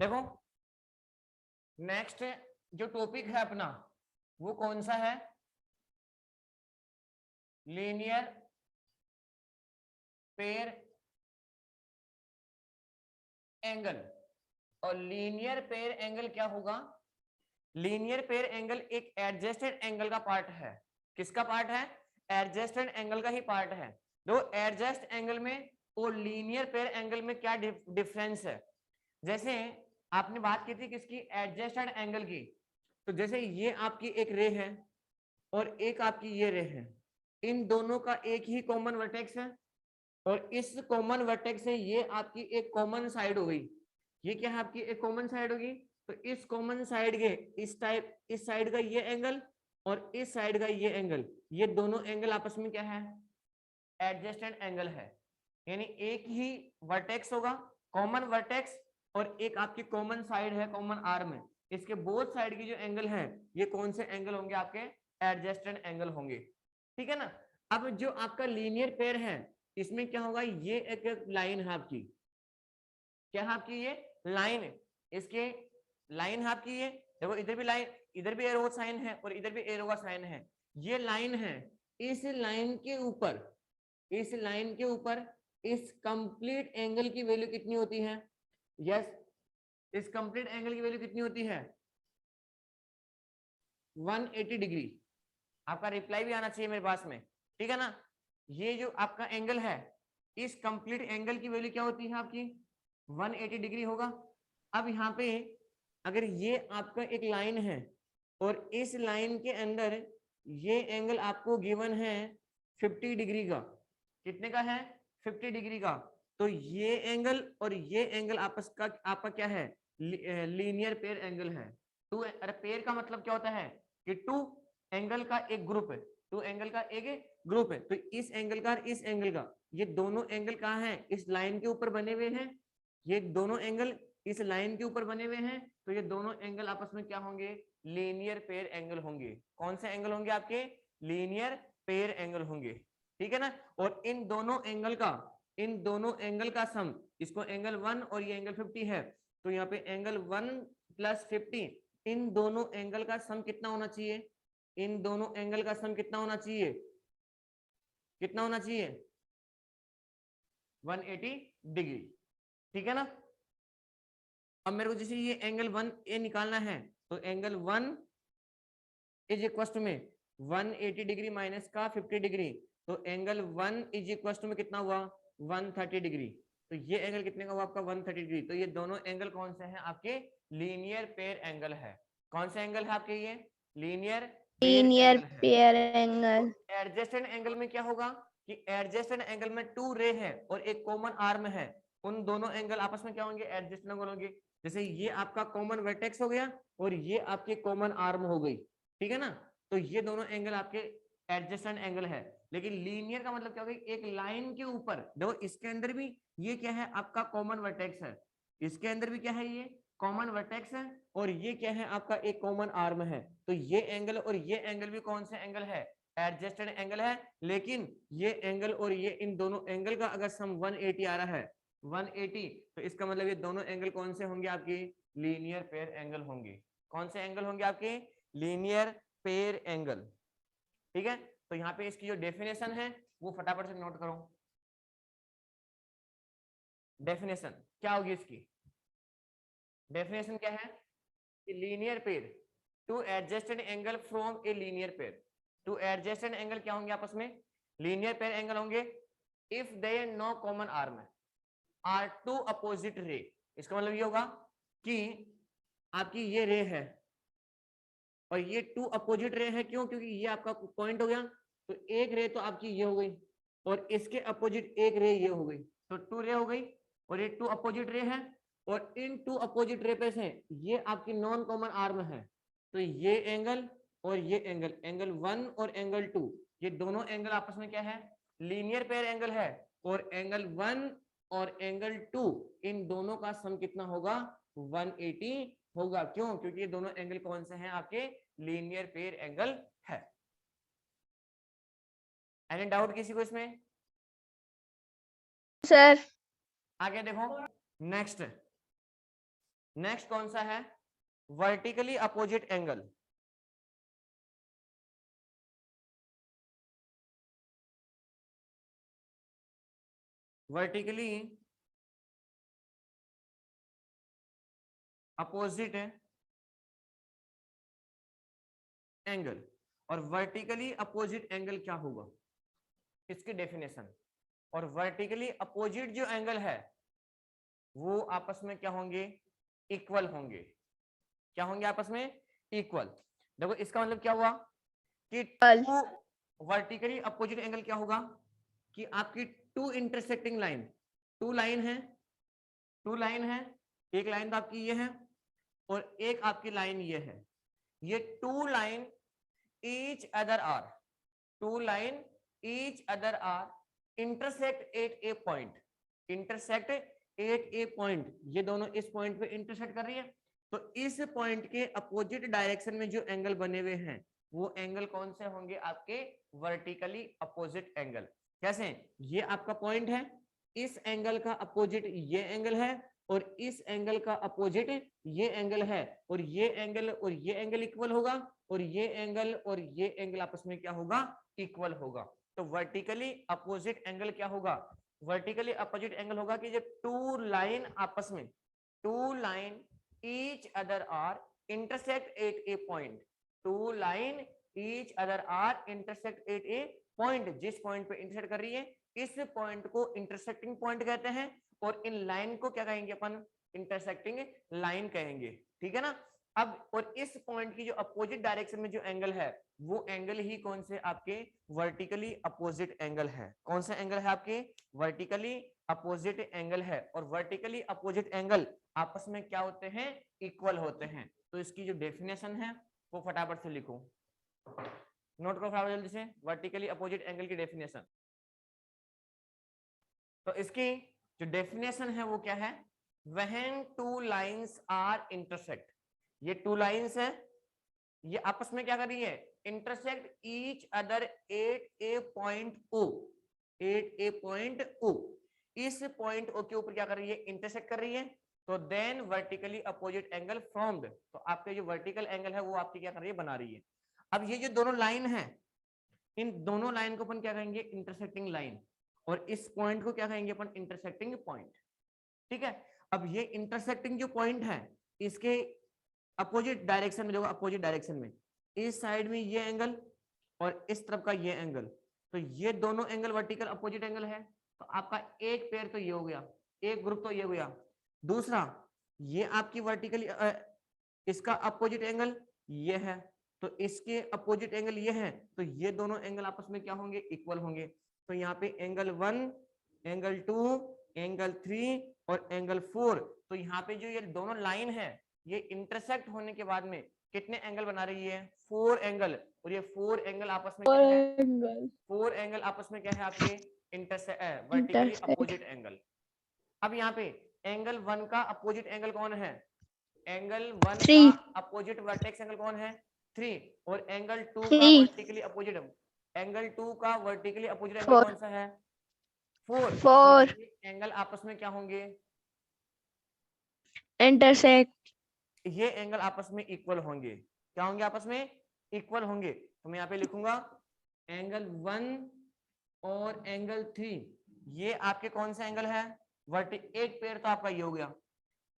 देखो नेक्स्ट जो टॉपिक है अपना वो कौन सा है, लीनियर पेयर एंगल। और लीनियर पेयर एंगल क्या होगा, लीनियर पेयर एंगल एक एडजस्टेड एंगल का पार्ट है। किसका पार्ट है, एडजस्टेड एंगल का ही पार्ट है। दो एडजस्ट एंगल में और लीनियर पेयर एंगल में क्या डिफरेंस है। जैसे आपने बात की थी किसकी, एडजस्टेड एंगल की। तो जैसे ये आपकी एक रे है और एक आपकी ये रे है, इन दोनों का एक ही कॉमन वर्टेक्स है और इस कॉमन वर्टेक्स से ये आपकी एक कॉमन साइड हो गई। ये क्या है, आपकी एक कॉमन साइड होगी। तो इस कॉमन साइड के इस साइड का ये एंगल और इस साइड का ये एंगल, ये दोनों एंगल आपस में क्या है, एडजस्टेंट एंगल है। यानी एक ही वर्टेक्स होगा, कॉमन वर्टेक्स, और एक आपकी कॉमन साइड है, कॉमन आर्म है। इसके बोथ साइड की जो एंगल है ये कौन से एंगल होंगे, आपके एडजस्टेंट एंगल होंगे। ठीक है ना। अब जो आपका लीनियर पेयर है इसमें क्या होगा, ये एक लाइन है आपकी, क्या है आपकी ये लाइन, इसके लाइन है आपकी ये, देखो इधर भी लाइन, इधर भी एरो साइन है और इधर भी एरो का साइन है, ये लाइन है। इस लाइन के ऊपर, इस लाइन के ऊपर इस कंप्लीट एंगल की वैल्यू कितनी होती है, यस, इस कंप्लीट एंगल की वैल्यू कितनी होती है, 180 डिग्री। आपका रिप्लाई भी आना चाहिए मेरे पास में, ठीक है ना। ये जो आपका एंगल है, इस कंप्लीट एंगल की वैल्यू क्या होती है आपकी, 180 डिग्री होगा। अब यहाँ पे अगर ये आपका एक लाइन है और इस लाइन के अंदर ये एंगल आपको गिवन है 50 डिग्री का, कितने का है, 50 डिग्री का। तो ये एंगल और ये एंगल आपस का आपका क्या है, लीनियर पेयर एंगल है। टू, अरे पेयर का मतलब क्या होता है कि टू एंगल का एक ग्रुप है, टू एंगल का एक ग्रुप है। तो इस एंगल का और इस एंगल का, ये दोनों एंगल कहाँ है, इस लाइन के ऊपर बने हुए हैं। ये दोनों एंगल इस लाइन के ऊपर बने हुए हैं, तो ये दोनों एंगल आपस में क्या होंगे, लीनियर पेयर एंगल होंगे। कौन से एंगल होंगे आपके, लीनियर पेयर एंगल होंगे। ठीक है ना। और इन दोनों एंगल का, इन दोनों एंगल का सम, इसको एंगल 1 और ये एंगल 50 है, तो यहाँ पे एंगल 1 + 50, इन दोनों एंगल का सम कितना होना चाहिए, इन दोनों एंगल का सम कितना होना चाहिए, कितना होना चाहिए, 180 डिग्री। ठीक है ना। अब मेरे को जैसे ये एंगल 1A निकालना है, तो एंगल 1 इज इक्वल टू में 180 डिग्री माइनस का 50 डिग्री, तो एंगल 1 इज इक्वल टू में कितना हुआ, 130 डिग्री। तो ये एंगल कितने का हुआ आपका, 130 डिग्री। तो ये दोनों एंगल कौन से हैं आपके, लीनियर पेयर एंगल है। कौन से एंगल है आपके, ये लीनियर पेयर लीनियर एंगल है। Pair angle. एडजेस्टेंट एंगल में क्या होगा कि एडजेस्टेंट एंगल में टू रे है और एक कॉमन आर्म है, उन दोनों एंगल आपस में क्या होंगे, एडजेस्टेंट एंगल होंगे। जैसे ये आपका कॉमन वर्टेक्स हो गया और ये आपकी कॉमन आर्म हो गई, ठीक है ना। तो ये दोनों एंगल आपके एडजेस्टेंट एंगल है। लेकिन लीनियर का मतलब क्या होगा, एक लाइन के ऊपर देखो, इसके अंदर भी ये क्या है आपका कॉमन वर्टेक्स है, इसके अंदर भी क्या है, ये कॉमन वर्टेक्स है, और ये क्या है आपका एक कॉमन आर्म है। तो ये एंगल और ये एंगल भी कौन से एंगल है, एडजस्टेड एंगल है। लेकिन ये एंगल और ये इन दोनों एंगल का अगर सम 180 आ रहा है, 180, तो इसका मतलब ये दोनों एंगल कौन से होंगे आपके, लीनियर पेयर एंगल होंगे। कौन से एंगल होंगे आपके, लीनियर पेयर एंगल। ठीक है। तो यहाँ पे इसकी जो डेफिनेशन है वो फटाफट से नोट करो। डेफिनेशन क्या होगी इसकी, डेफिनेशन क्या है कि linear pair, two adjusted angle from a linear pair. Two adjusted angle क्या होंगे आपस में, लीनियर पेयर एंगल होंगे if there no common arm are two opposite ray. इसका मतलब ये होगा कि आपकी ये रे है और ये टू अपोजिट रे है, क्यों, क्योंकि ये आपका पॉइंट हो गया, तो एक रे तो आपकी ये हो गई और इसके अपोजिट एक रे ये हो गई, तो टू रे हो गई और ये टू अपोजिट रे है। और इन टू अपोजिट रे पे से ये आपकी नॉन कॉमन आर्म है, तो ये एंगल और ये एंगल, एंगल 1 और एंगल 2, ये दोनों एंगल आपस में क्या है, लीनियर पेयर एंगल है। और एंगल 1 और एंगल 2 इन दोनों का सम कितना होगा, 180 होगा। क्यों, क्योंकि ये दोनों एंगल कौन से हैं आपके, लीनियर पेयर एंगल है। एनी डाउट किसी को इसमें, सर आगे देखो नेक्स्ट नेक्स्ट कौन सा है? Vertically opposite angle. Vertically opposite angle. और वर्टिकली अपोजिट एंगल क्या होगा, इसकी डेफिनेशन। और वर्टिकली अपोजिट जो एंगल है वो आपस में क्या होंगे? इक्वल होंगे। क्या होंगे आपस में? इक्वल। देखो इसका मतलब क्या हुआ कि वर्टिकली अपोजिट एंगल क्या होगा कि आपकी two intersecting line, two line है, टू लाइन है, एक लाइन तो आपकी ये है और एक आपकी लाइन ये है। ये two line each other are, two line each other are intersect at a point, intersect at a point, ये दोनों इस पॉइंट पे इंटरसेक्ट कर रही है। तो इस पॉइंट के अपोजिट डायरेक्शन में जो एंगल बने हुए हैं वो एंगल कौन से होंगे? आपके वर्टिकली अपोजिट एंगल। कैसे? ये आपका पॉइंट है, इस एंगल का अपोजिट ये एंगल है और इस एंगल का अपोजिट ये एंगल है, और ये एंगल इक्वल होगा और ये एंगल आपस में क्या होगा? इक्वल होगा। तो वर्टिकली अपोजिट एंगल क्या होगा? वर्टिकली अपोजिट एंगल होगा कि जब टू लाइन आपस में, two line each other are intersect at a point, two line each other are intersect at a point, जिस पॉइंट पे इंटरसेक्ट कर रही है इस पॉइंट को इंटरसेक्टिंग पॉइंट कहते हैं और इन लाइन को क्या कहेंगे अपन? इंटरसेक्टिंग लाइन कहेंगे। ठीक है ना? अब और इस पॉइंट की जो अपोजिट डायरेक्शन में जो एंगल है वो एंगल ही कौन से? आपके वर्टिकली अपोजिट एंगल है। कौन सा एंगल है? आपके वर्टिकली अपोजिट एंगल है। और वर्टिकली अपोजिट एंगल आपस में क्या होते हैं? इक्वल होते हैं। तो इसकी जो डेफिनेशन है वो फटाफट से लिखो, नोट करो फटाफट जल्दी से। वर्टिकली अपोजिट एंगल की डेफिनेशन, तो इसकी जो डेफिनेशन है वो क्या है? When two lines are intersect, ये टू लाइंस है, ये आपस में क्या कर रही है? Intersect each other at a point O, at a point O, इस पॉइंट ओ के ऊपर क्या कर रही है? इंटरसेक्ट कर रही है। तो then vertically opposite angle formed, तो आपके जो वर्टिकल एंगल है वो आपकी क्या कर रही है? बना रही है। अब ये जो दोनों लाइन है, इन दोनों लाइन को अपन क्या कहेंगे? Intersecting line. और इस पॉइंट को क्या कहेंगे अपन? Intersecting point. ठीक है? अब ये इंटरसेक्टिंग जो पॉइंट है इसके अपोजिट डायरेक्शन में, देखो अपोजिट डायरेक्शन में इस साइड में ये एंगल और इस तरफ का ये एंगल, तो ये दोनों एंगल वर्टिकल अपोजिट एंगल है। तो आपका एक पेयर तो ये हो गया, एक ग्रुप तो ये हो गया। दूसरा ये आपकी वर्टिकली इसका अपोजिट एंगल ये है, तो इसके अपोजिट एंगल ये है, तो ये दोनों एंगल आपस में क्या होंगे? इक्वल होंगे। तो यहाँ पे एंगल 1, एंगल 2, एंगल 3 और एंगल 4, तो यहाँ पे जो ये दोनों लाइन है ये इंटरसेक्ट होने के बाद में कितने एंगल बना रही है? 4 एंगल। और ये 4 एंगल आपस में क्या है? 4 एंगल आपस में क्या है? आपके वर्टिकली अपोजिट एंगल। अब यहाँ पे एंगल 1 का अपोजिट एंगल कौन है? एंगल 1 का अपोजिट वर्टेक्स एंगल कौन है? 3। और एंगल 2 का वर्टिकली अपोजिट, एंगल 2 का वर्टिकली अपोजिट एंगल कौन सा है? 4। एंगल आपस में क्या होंगे? इंटरसेक्ट। ये एंगल आपस में इक्वल होंगे। क्या होंगे? आपस में इक्वल होंगे। तो मैं यहाँ पे लिखूंगा एंगल 1 और एंगल 3, ये आपके कौन सा एंगल है? एक पेयर तो आपका ये हो गया,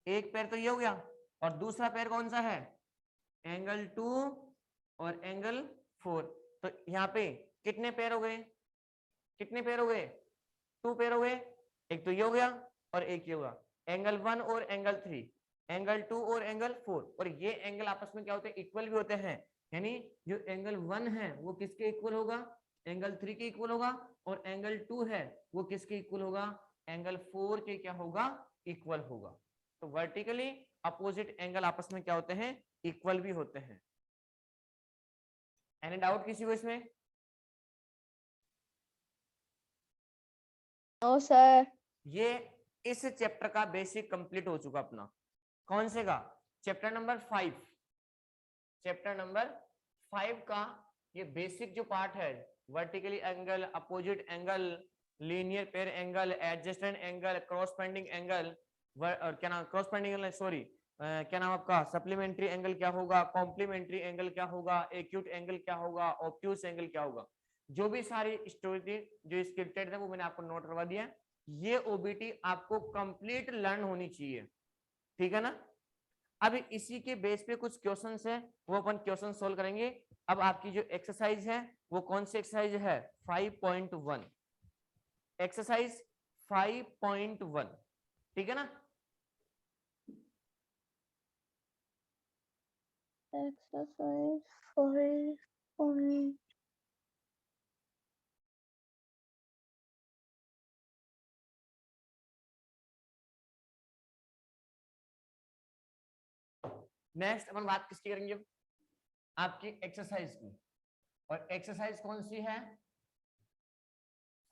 एक पेयर तो ये हो गया, और दूसरा पेयर कौन सा है? एंगल 2 और एंगल 4। तो यहाँ पे कितने पेयर हो गए? कितने पेयर हो गए? 2 पेयर हो गए। एक तो ये हो गया और एक ये होगा, एंगल 1 और एंगल 3, एंगल 2 और एंगल 4। और ये एंगल आपस में क्या होते हैं? इक्वल भी होते हैं। यानी जो एंगल 1 है वो किसके इक्वल होगा? एंगल 3 के इक्वल होगा। और एंगल 2 है वो किसके इक्वल होगा? एंगल 4 के क्या होगा? इक्वल होगा। तो वर्टिकली अपोजिट एंगल आपस में क्या होते हैं? इक्वल भी होते हैं। एनी डाउट किसी को इसमें? No sir. ये इस चैप्टर का बेसिक कंप्लीट हो चुका अपना। कौन से का? Chapter number 5। चैप्टर नंबर 5 का ये बेसिक जो पार्ट है, vertically angle, opposite angle, linear pair angle, adjacent angle, cross pending angle, और क्या नाम, क्रॉस पेंडिंग एंगल, सॉरी, क्या नाम आपका, सप्लीमेंट्री एंगल क्या होगा, कॉम्प्लीमेंट्री एंगल क्या होगा, एक्यूट एंगल क्या होगा, ऑब्ट्यूस एंगल क्या होगा, जो भी सारी स्टोरी थी जो स्क्रिप्टेड थे वो मैंने आपको नोट करवा दिया। ये ओबीटी आपको कंप्लीट लर्न होनी चाहिए, ठीक है ना। अब इसी के बेस पे कुछ क्वेश्चंस है, वो अपन क्वेश्चन सोल्व करेंगे। अब आपकी जो एक्सरसाइज है वो कौन सी एक्सरसाइज है, 5.1, एक्सरसाइज 5.1, ठीक है ना। एक्सरसाइज 5. नेक्स्ट अपन बात किसकी करेंगे, आपकी एक्सरसाइज की। और एक्सरसाइज कौन सी है,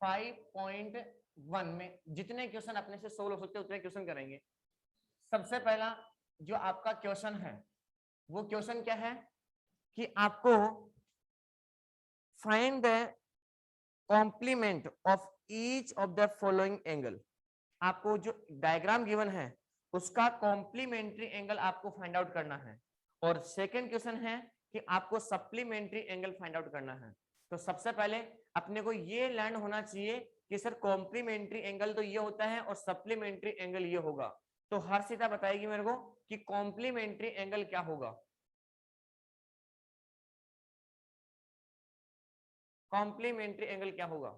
5.1 में जितने क्वेश्चन अपने से सोल्व हो सकते हैं उतने क्वेश्चन करेंगे। सबसे पहला जो आपका क्वेश्चन है वो क्वेश्चन क्या है कि आपको find the complement of each of the following angle. आपको जो डायग्राम गिवन है उसका कॉम्प्लीमेंट्री एंगल आपको फाइंड आउट करना है। और सेकंड क्वेश्चन है कि आपको सप्लीमेंट्री एंगल फाइंड आउट करना है। तो सबसे पहले अपने को ये लर्न होना चाहिए कि सर कॉम्प्लीमेंट्री एंगल तो ये होता है और सप्लीमेंट्री एंगल ये होगा। तो हर्षिता बताएगी मेरे को कि कॉम्प्लीमेंट्री एंगल क्या होगा, कॉम्प्लीमेंट्री एंगल क्या होगा।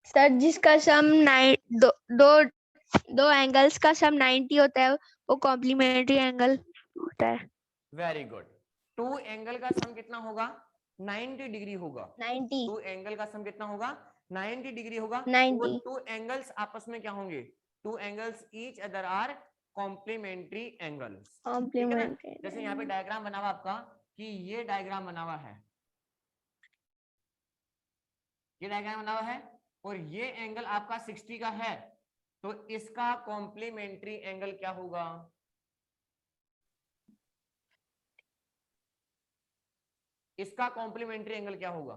सर जिसका सम दो दो दो एंगल्स का सम 90 होता है वो कॉम्प्लीमेंट्री एंगल होता है। Very good. टू एंगल का सम कितना होगा, 90 डिग्री होगा। 90 टू एंगल का सम कितना होगा, 90 डिग्री होगा। तो वो 90 टू एंगल्स आपस में क्या होंगे, two angles each other are complementary angles, ठीक है ना। कॉम्प्लीमेंट्री जैसे यहाँ पे डायग्राम बना हुआ आपका कि ये डायग्राम बना हुआ है, ये डायग्राम बना हुआ है और ये एंगल आपका 60 का है, तो इसका कॉम्प्लीमेंट्री एंगल क्या होगा, इसका कॉम्प्लीमेंट्री एंगल क्या होगा।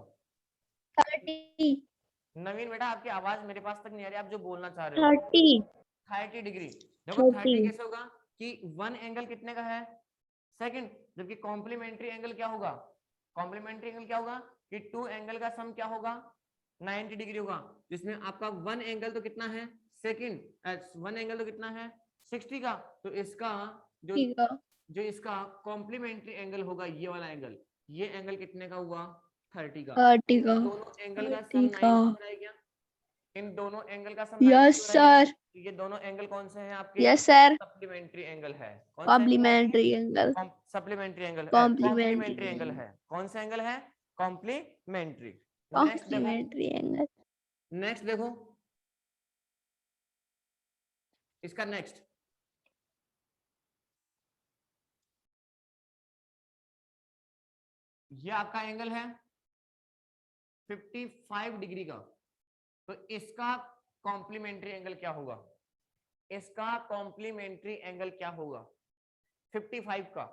30 नवीन बेटा आपकी आवाज मेरे पास तक नहीं आ रही, आप जो बोलना चाह रहे हो। 30 30 डिग्री। देखो 30 30 कैसे होगा कि वन एंगल कितने का है, सेकंड, जबकि कॉम्प्लीमेंट्री एंगल क्या होगा, कॉम्प्लीमेंट्री एंगल क्या होगा कि टू एंगल का सम क्या होगा 90 डिग्री होगा, जिसमें आपका वन एंगल तो कितना है, सेकंड वन एंगल तो कितना है 60 का। तो इसका जो जो इसका कॉम्प्लीमेंट्री एंगल होगा ये वाला एंगल, ये एंगल कितने का हुआ 30 का। 30 का दोनों एंगल का सम 30 का 90 हो रहा है क्या, इन दोनों एंगल का सम 90 यस हो रहा है क्या? सर तो ये दोनों एंगल कौन से हैं आपके, यस सर सप्लीमेंट्री एंगल है। कौन सा एंगल है आपके, complementary angle supplementary angle, complementary angle complementary है। कौन सा एंगल है, कॉम्प्लीमेंट्री। नेक्स्ट देखो, कॉम्प्लीमेंट्री एंगल नेक्स्ट देखो इसका नेक्स्ट, ये आपका एंगल है 55 डिग्री का, तो इसका कॉम्प्लीमेंट्री एंगल क्या होगा, इसका कॉम्प्लीमेंट्री एंगल क्या होगा 55 का,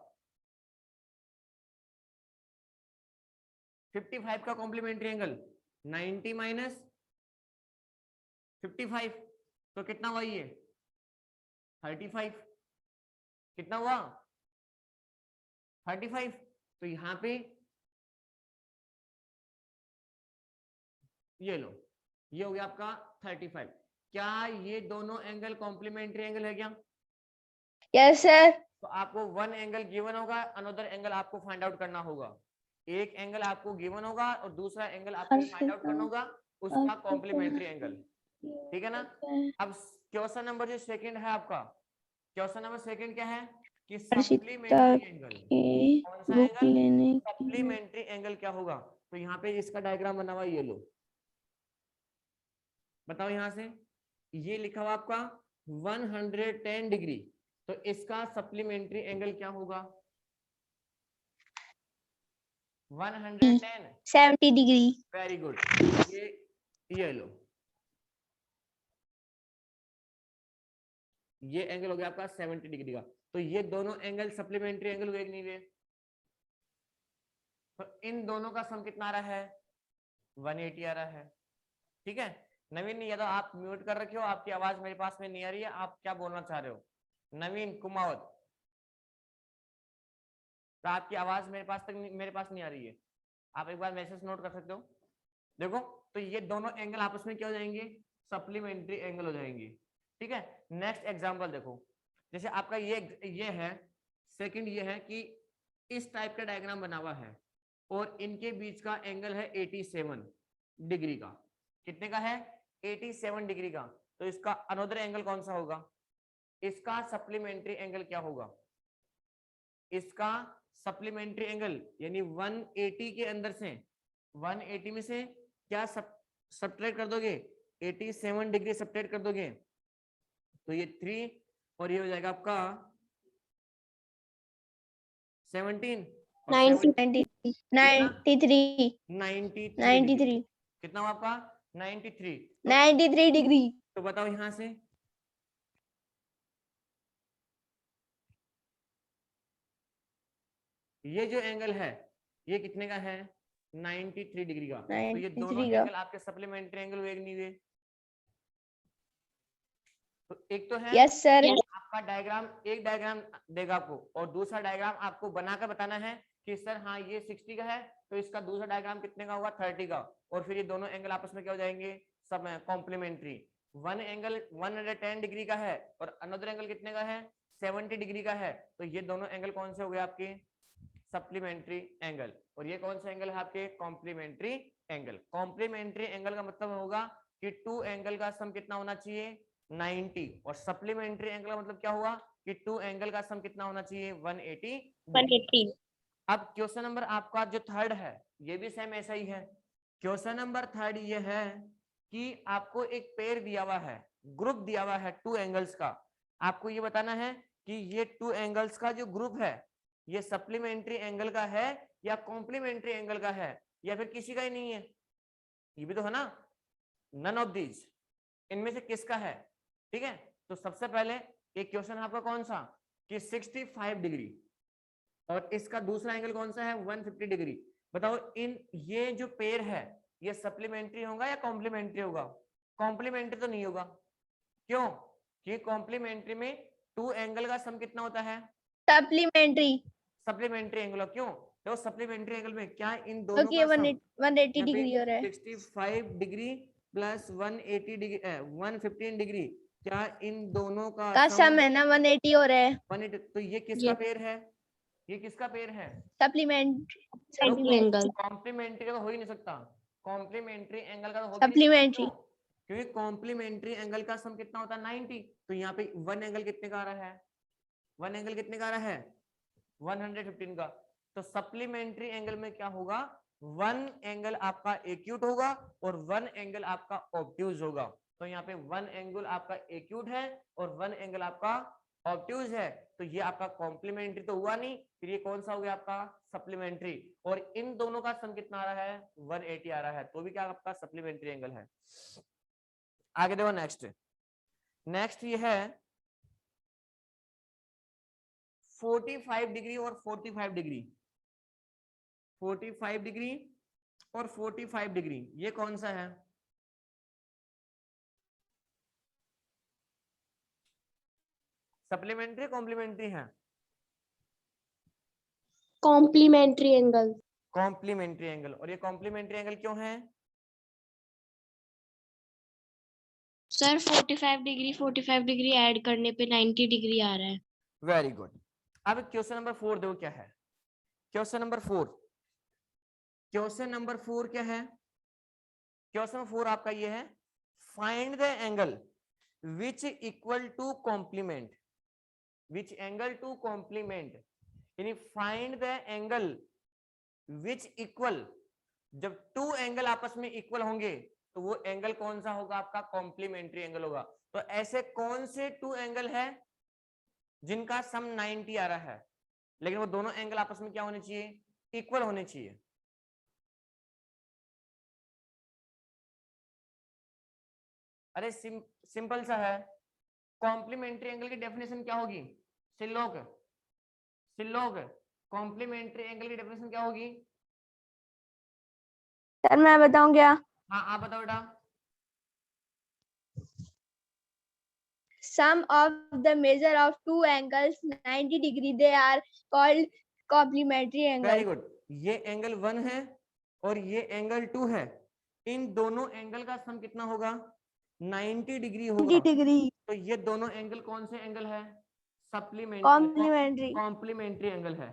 55 का कॉम्प्लीमेंट्री एंगल 90 माइनस 55, तो कितना हुआ ये 35, कितना हुआ 35। तो यहां पे ये लो, ये हो गया आपका 35। क्या ये दोनों एंगल कॉम्प्लीमेंट्री एंगल है क्या, यस सर तो आपको वन एंगल गिवन होगा, अनदर एंगल आपको फाइंड आउट करना होगा। एक एंगल आपको गिवन होगा और दूसरा एंगल आपको फाइंड आउट करना होगा, उसका कॉम्प्लीमेंट्री एंगल, ठीक है ना। अब क्वेश्चन नंबर जो सेकंड है आपका, क्वेश्चन नंबर सेकंड क्या है कि सप्लीमेंट्री एंगल, कौन सा बुक एंगल, लेने सप्लीमेंट्री एंगल क्या होगा। तो यहाँ पे इसका डायग्राम बना हुआ ये लो, बताओ यहां से, ये लिखा हुआ आपका 110 डिग्री, तो इसका सप्लीमेंट्री एंगल क्या होगा 110, 70 डिग्री वेरी गुड। ये लो, ये एंगल हो गया आपका 70 डिग्री का। तो ये दोनों एंगल सप्लीमेंट्री एंगल हुए कि नहीं हुए, तो इन दोनों का सम कितना आ रहा है 180 आ रहा है, ठीक है। नवीन, या तो आप म्यूट कर रखे हो, आपकी आवाज मेरे पास में नहीं आ रही है, आप क्या बोलना चाह रहे हो? नवीन कुमावत, तो आपकी आवाज मेरे पास नहीं आ रही है, आप एक बार मैसेज नोट कर सकते हो। देखो, तो ये दोनों एंगल आपस में क्या हो जाएंगे? सप्लीमेंट्री एंगल हो जाएंगे। ठीक है, नेक्स्ट एग्जांपल देखो, जैसे आपका ये है, सेकंड ये है कि इस टाइप का डायग्राम बना हुआ है और इनके बीच का एंगल है 87 डिग्री का। कितने का है? 87 डिग्री का। तो इसका अनदर एंगल कौन सा होगा? इसका सप्लीमेंट्री एंगल क्या होगा? इसका सप्लीमेंट्री एंगल यानी 180 के अंदर से 180 में से क्या सब्ट्रैक्ट कर दोगे? 87 डिग्री सब्ट्रैक्ट कर दोगे तो ये 3 और ये हो जाएगा आपका 17 और 93 93 डिग्री। कितना हुआ आपका? 93 डिग्री। तो बताओ यहां से ये जो एंगल है ये कितने का है? 93 डिग्री का। तो ये दोनों 93 का। एंगल आपके सप्लीमेंट्री एंगल हुए कि नहीं हुए? तो एक तो है यस सर। आपका डायग्राम, एक डायग्राम देगा आपको और दूसरा डायग्राम आपको बनाकर बताना है कि सर हाँ ये 60 का है तो इसका दूसरा डायग्राम कितने का होगा? 30 का। और फिर ये दोनों एंगल आपस में क्या हो जाएंगे? सब कॉम्प्लीमेंट्री। वन एंगल 110 डिग्री का है और अनदर एंगल कितने का है? 70 डिग्री का है। तो ये दोनों एंगल कौन से हो गए आपके? Supplementary angle. और ये कौन सा एंगल है आपके? Complementary angle. कॉम्प्लीमेंट्री एंगल का मतलब होगा कि टू एंगल का सम कितना होना चाहिए? 90। और सप्लीमेंट्री एंगल का मतलब क्या हुआ? कि टू एंगल का सम कितना होना चाहिए? 180। 180। अब क्वेश्चन नंबर आपका जो थर्ड है ये भी सेम ऐसा ही है। क्वेश्चन नंबर थर्ड ये है कि आपको एक पेयर दिया हुआ है, ग्रुप दिया हुआ है टू एंगल्स का। आपको ये बताना है कि ये टू एंगल्स का जो ग्रुप है ये सप्लीमेंट्री एंगल का है या कॉम्प्लीमेंट्री एंगल का है या फिर किसी का ही नहीं है। ये भी तो है ना, नन ऑफ दीज, इनमें से किसका है? ठीक है, तो सबसे पहले एक क्वेश्चन आपका कौन सा कि 65 डिग्री और इसका दूसरा एंगल कौन सा है? 150 डिग्री। बताओ इन ये जो पेयर है ये सप्लीमेंट्री होगा या कॉम्प्लीमेंट्री होगा? कॉम्प्लीमेंट्री तो नहीं होगा। क्यों? कि कॉम्प्लीमेंट्री में टू एंगल का सम कितना होता है? सप्लीमेंट्री। Supplementary angle. क्यों? तो सप्लीमेंट्री एंगल में क्या इन दोनों क्योंकि का सम 180 डिग्री हो रहा है। 65 डिग्री प्लस 180 डिग्री 115 डिग्री, क्या इन दोनों का सम है ना, 180 हो रहा है। 180। तो ये किसका पेयर है? ये किसका पेयर है? Supplementary angle. कॉम्प्लीमेंट्री का हो ही नहीं सकता, कॉम्प्लीमेंट्री एंगल का तो हो भी नहीं सप्लीमेंट्री। सकता। क्योंकि कॉम्प्लीमेंट्री एंगल का सम कितना होता है? 90। तो यहाँ पे वन एंगल कितने का आ रहा है? वन एंगल कितने का आ रहा है? 115 का। तो सप्लीमेंट्री एंगल में क्या होगा? वन एंगल आपका एक्यूट होगा और वन एंगल आपका ऑब्ट्यूज होगा। तो यहाँ पे वन एंगल आपका एक्यूट है और वन एंगल आपका ऑब्ट्यूज है। तो ये आपका कॉम्प्लीमेंट्री तो हुआ नहीं, फिर ये कौन सा हो गया आपका? सप्लीमेंट्री। और इन दोनों का सम कितना आ रहा है? 180 आ रहा है, तो भी क्या आपका सप्लीमेंट्री एंगल है। आगे देखो नेक्स्ट, नेक्स्ट ये है 45 डिग्री और 45 डिग्री, 45 डिग्री और 45 डिग्री, ये कौन सा है? सप्लीमेंट्री कॉम्प्लीमेंट्री है? Complementary angle. Complementary angle. और ये कॉम्प्लीमेंट्री एंगल क्यों है? सर 45 डिग्री ऐड करने पे 90 डिग्री आ रहा है। Very good. अब क्वेश्चन नंबर 4 देखो क्या है। क्वेश्चन नंबर 4, क्वेश्चन नंबर 4 क्या है? क्वेश्चन नंबर 4 आपका ये है, find the angle which equal to complement, which angle to complement, यानी find the angle which equal, जब टू एंगल आपस में इक्वल होंगे तो वो एंगल कौन सा होगा? आपका कॉम्प्लीमेंट्री एंगल होगा। तो ऐसे कौन से टू एंगल है जिनका सम 90 आ रहा है लेकिन वो दोनों एंगल आपस में क्या होने चाहिए? इक्वल होने चाहिए। अरे सिंपल सा है। कॉम्प्लीमेंट्री एंगल की डेफिनेशन क्या होगी? सिल्लोक, सिल्लोक, कॉम्प्लीमेंट्री एंगल की डेफिनेशन क्या होगी? सर मैं बताऊं क्या? हाँ आप बताओ बेटा। sum of the measure of two angles 90 degree, they are called complementary very angle. Good. ये एंगल 1 है और ये एंगल 2 है, इन दोनों एंगल का सम कितना होगा? 90 डिग्री होगा। 90 degree तो ये दोनों एंगल कौन से एंगल है? complementary. कॉम्प्लीमेंट्री एंगल है।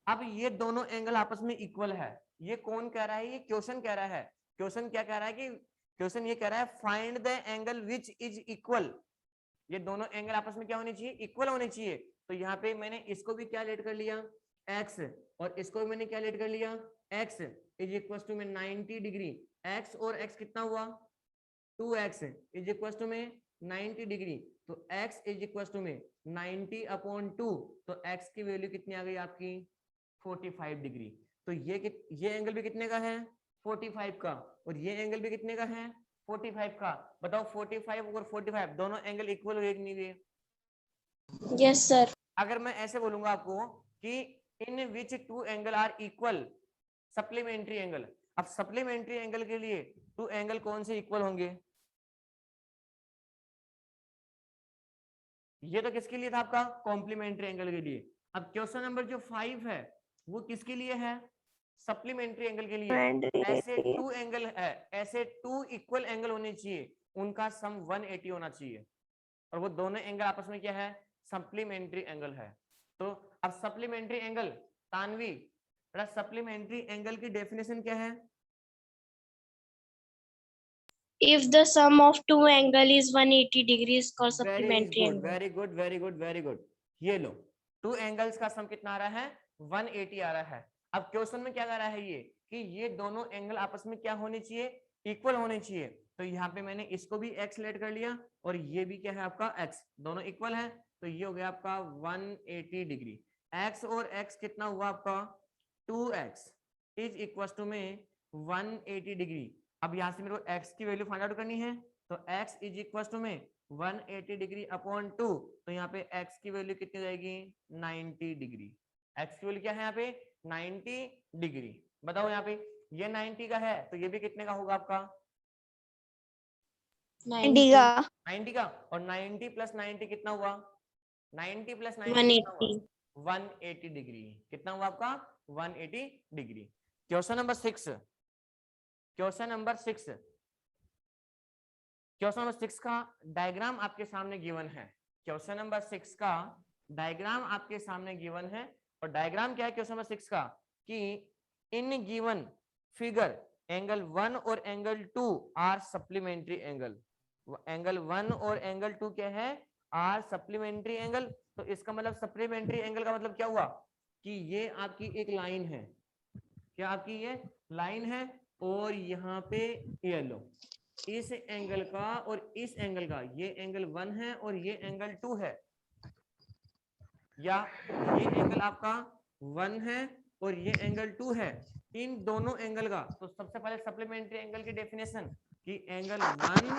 अब ये दोनों एंगल आपस में इक्वल है। ये कौन कह रहा है? ये क्वेश्चन कह रहा है। क्वेश्चन क्या कह रहा है कि क्वेश्चन ये कह रहा है find the angle which is equal. ये दोनों एंगल आपस में क्या होने चाहिए? इक्वल होने चाहिए। तो यहाँ पे मैंने इसको भी क्या लेट कर लिया? x, और इसको भी मैंने क्या लेट कर लिया? x इज इक्वल टू में 90 डिग्री। x और x कितना हुआ? 2x इज इक्वल टू में 90 डिग्री। तो x इज इक्वल टू में 90/2, तो x की वैल्यू कितनी आ गई आपकी? 45 डिग्री। तो ये एंगल भी कितने का है? 45 का। और ये एंगल भी कितने का है? 45 का। बताओ 45 और 45 दोनों एंगल इक्वल हुए कि नहीं हुए? Yes sir. अगर मैं ऐसे बोलूंगा आपको कि in which two angle are equal supplementary angle, अब सप्लीमेंट्री एंगल के लिए टू एंगल कौन से इक्वल होंगे? ये तो किसके लिए था? आपका कॉम्प्लीमेंट्री एंगल के लिए। अब क्वेश्चन नंबर जो 5 है वो किसके लिए है? सप्लीमेंट्री एंगल के लिए। ऐसे टू एंगल है, ऐसे टू इक्वल एंगल होने चाहिए, उनका सम 180 होना चाहिए, और वो दोनों एंगल आपस में क्या है? सप्लीमेंट्री एंगल है। तो अब supplementary angle, Tanvi supplementary angle की डेफिनेशन क्या है? If the sum of two angle is 180 degrees called supplementary good, angle. Very good, very good, very good. ये लो, टू एंगल्स का सम कितना आ रहा है? 180 आ रहा है। अब क्वेश्चन में क्या कर रहा है ये कि ये दोनों एंगल आपस में क्या होने चाहिए? इक्वल होने चाहिए। तो यहाँ पे मैंने इसको भी x लेट कर लिया और ये भी क्या है आपका x, दोनों इक्वल है। तो ये हो गया आपका 180 डिग्री। x और x कितना हुआ आपका? 2x इज इक्वल टू में 180 डिग्री। अब यहाँ से मेरे को x की वैल्यू फाइंड आउट करनी है। तो x इज इक्वल टू में 180 डिग्री अपॉन 2, तो यहाँ पे x की वैल्यू कितनी जाएगी? 90 डिग्री। x की वैल्यू क्या है यहाँ पे? 90 डिग्री। बताओ यहाँ पे ये 90 का है तो ये भी कितने का होगा आपका? 90 का 90 का। और 90 प्लस 90 कितना हुआ? 90 प्लस 90 कितना हुआ? 180. 180 डिग्री। कितना हुआ आपका? 180 degree. Question number 6, question number 6, question number 6 का डायग्राम आपके सामने गिवन है। क्वेश्चन नंबर 6 का डायग्राम आपके सामने गिवन है। और डायग्राम क्या है क्वेश्चन नंबर 6 का? कि इन गिवन फिगर एंगल 1 और angle 2 are supplementary angle. Angle 1 और एंगल 2 क्या है? Are supplementary angle. तो इसका मतलब सप्लीमेंट्री एंगल का मतलब क्या हुआ? कि ये आपकी एक लाइन है। क्या आपकी ये लाइन है? और यहाँ पे ये लो, इस एंगल का और इस एंगल का, ये एंगल 1 है और ये एंगल 2 है, या ये एंगल आपका 1 है और ये एंगल 2 है, इन दोनों एंगल का। तो सबसे पहले सप्लीमेंट्री एंगल की डेफिनेशन कि angle 1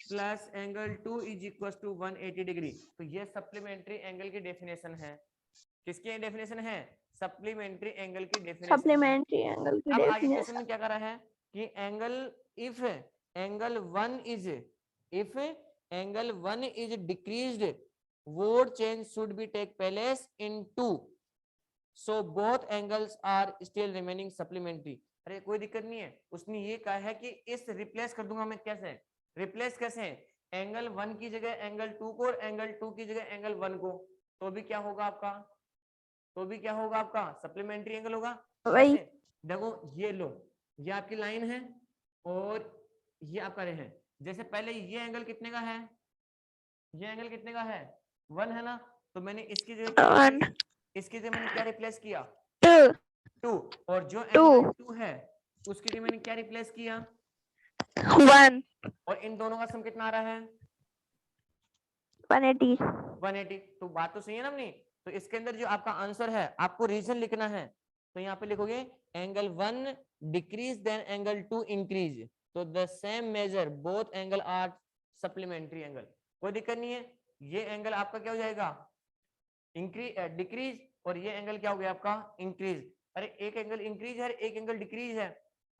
plus angle 2 is equal to 180 degree. तो ये सप्लीमेंट्री एंगल की डेफिनेशन है। किसकी डेफिनेशन है? सप्लीमेंट्री एंगल की डेफिनेशन। सप्लीमेंट्री एंगल की अब आगे क्वेश्चन डेफिनेशन. में क्या कर रहा है कि angle if angle 1 is, if angle 1 is decreased, what change should be take place in 2, so both angles are still remaining supplementary. अरे कोई दिक्कत नहीं है, उसने ये कहा है कि इस रिप्लेस कर दूंगा मैं। कैसे रिप्लेस? कैसे? एंगल 1 की जगह एंगल 2 को और एंगल 2 की जगह एंगल 1 को, तो भी क्या होगा आपका? तो भी क्या होगा आपका? सप्लीमेंट्री एंगल होगा। वही कैसे? देखो ये लो, ये आपकी लाइन है और ये आपका रे है। जैसे पहले ये एंगल कितने का है? ये एंगल कितने का है? 1 है ना। तो मैंने इसकी जगह क्या 1 इसकी जगह मैंने क्या रिप्लेस किया? 2 2। और जो 2 एंगल 2 है उसकी जगह मैंने क्या रिप्लेस किया? 1 और इन दोनों का सम कितना आ रहा है? 180. 180। तो बात तो सही है ना अपनी? तो इसके अंदर जो आपका आंसर है आपको रीजन लिखना है। तो यहाँ पे लिखोगे angle 1 decrease then angle 2 increase, तो the same measure both angle are supplementary angle. कोई दिक्कत नहीं है। ये एंगल आपका क्या हो जाएगा? इंक्रीज डिक्रीज, और ये एंगल क्या हो गया आपका? इंक्रीज। अरे एक एंगल इंक्रीज है, एक एंगल डिक्रीज है,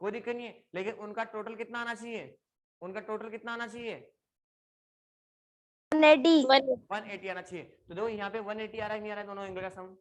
कोई दिक्कत नहीं है, लेकिन उनका टोटल कितना आना चाहिए? उनका टोटल कितना आना चाहिए? 180 180. 180 आना चाहिए। तो देखो यहाँ पे 180 आ रहा है, नहीं आ रहा है दोनों एंगल का सम?